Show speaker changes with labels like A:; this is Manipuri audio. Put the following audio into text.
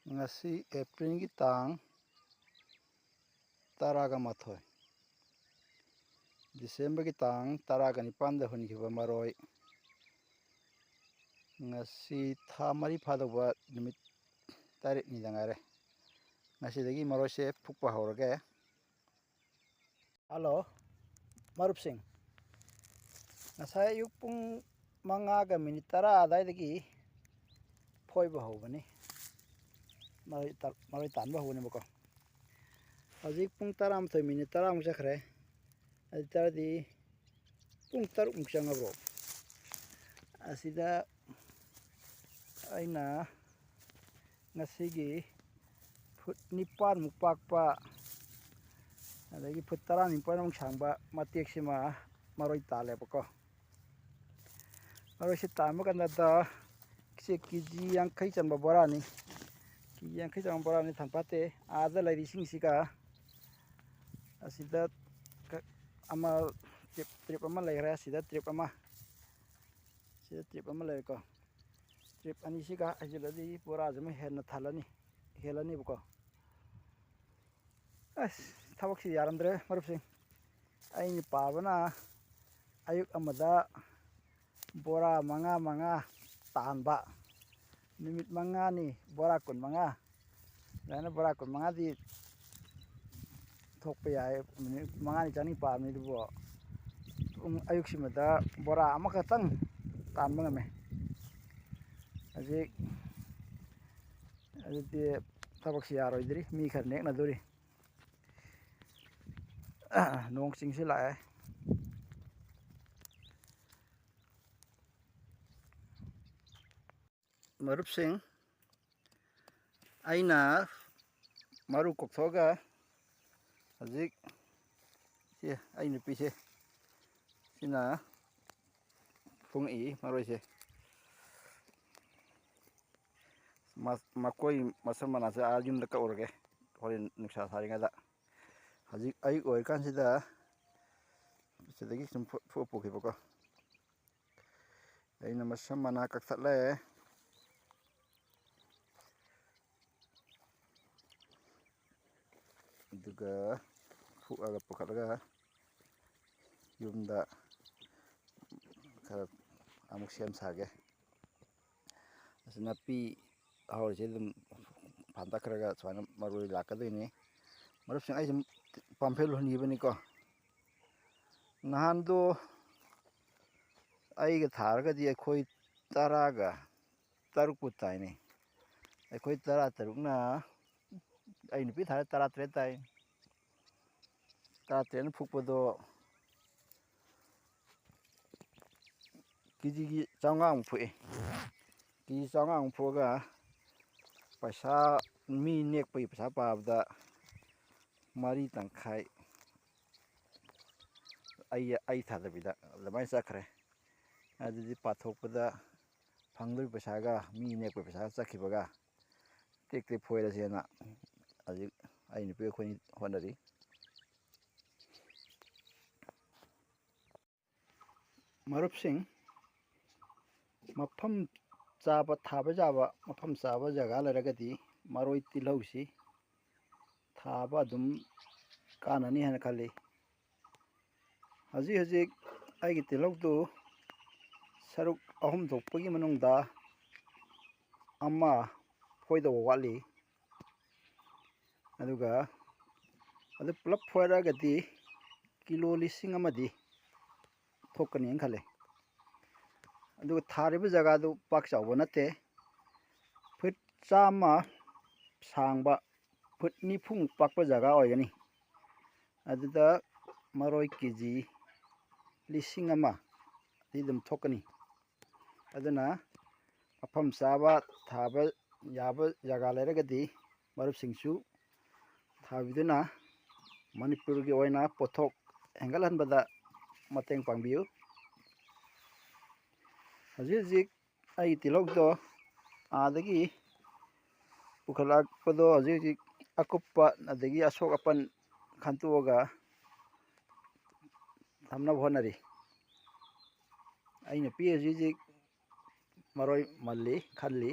A: Ngasi April tang 11 December tang 19 hunkiba maroi ngasi tha mari phadaba numit tarik ni dangare ngasi dagi maroi se phukpa hawrage. Hello Marup Singh, ngasai ayuk pung 5 minit 10 adai foiba hawbani maroi tanba hawbani bako. Hajik pung 12 minit 10 muk chakre adi taradi pung 3 muk changabro asida aina ngasigi foot 9 muk pakpa adagi foot 10 muk sangba matek sima maroi tale bako. Maroi si tanba kanda da kiji yang kai chanba borani kiji yang kai chanba borani thampate ada lai sing sika asida ama trip ama lai ra asida trip ama lai ko trip ani sika ajiladi bora jama henna thalani helani bako. As thabak si yaramdre Marup Singh, aini pabana ayuk amada bora manga tanba numit manga ni bora kun manga dana bora kun manga di thokpa yai manga ni chani pa ni dubo ayuk simada bora amakatang tanba ngame ajik ajiti thabak si yaroidri mi khar nek na duri nong sing si lại Marup Singh aina maru kokthoga hajik si aina pise sina phung i maroi se makoi masamana sa aljum da ka urge horin nuksa saringa da hajik ayuk oi kan sida sidagi sum fu pu khibako aina masamana kakthatle duga fu aga pukatlaga yumda khara amuk sem sage asna pi hawr je dum phanta kharaga chwana marui lakadoini. Marup Singh ai pamphel honi bani ko nahan do ai ga tharga di khoi taraga taruk putai ni khoi tara taruk na ai ni pi thara tara tre tai tara tre phukpodo kiji gi chawnga ang phui kiji chawnga ang phoga paisa mi nek pai paisa pabda mari tangkhai ai thadabida lamai sakre adidi pathokpada phangloi paisa mi nek pai paisa chakhibaga tek phoira sena ajik ai ni pe khoi honari. Marup Singh mafam chaba thaba jaba mafam chaba jaga laragadi maroi tilausi thaba dum kanani hana khali hajik aigi tilau tu saruk ahum thokpagi manungda ama phoida wali aduga adu plap phoiragadi kilo lising amadi thokani khale aduga thariba jaga du pak chawba nate foot chama sangba foot 9 pakpa jaga oigani aduda maroi kg lising ama didum thokani aduna afam chaba thaba yaba jaga leragadi Marup Singh chu thabiduna Manipur gi oina pothok engal hanbada mateng pangbiu. Hajik ai tilok do adagi pukhalak podo hajik akuppa adagi asok apan khantuoga thamna bhonari aina pi hajik maroi malli khalli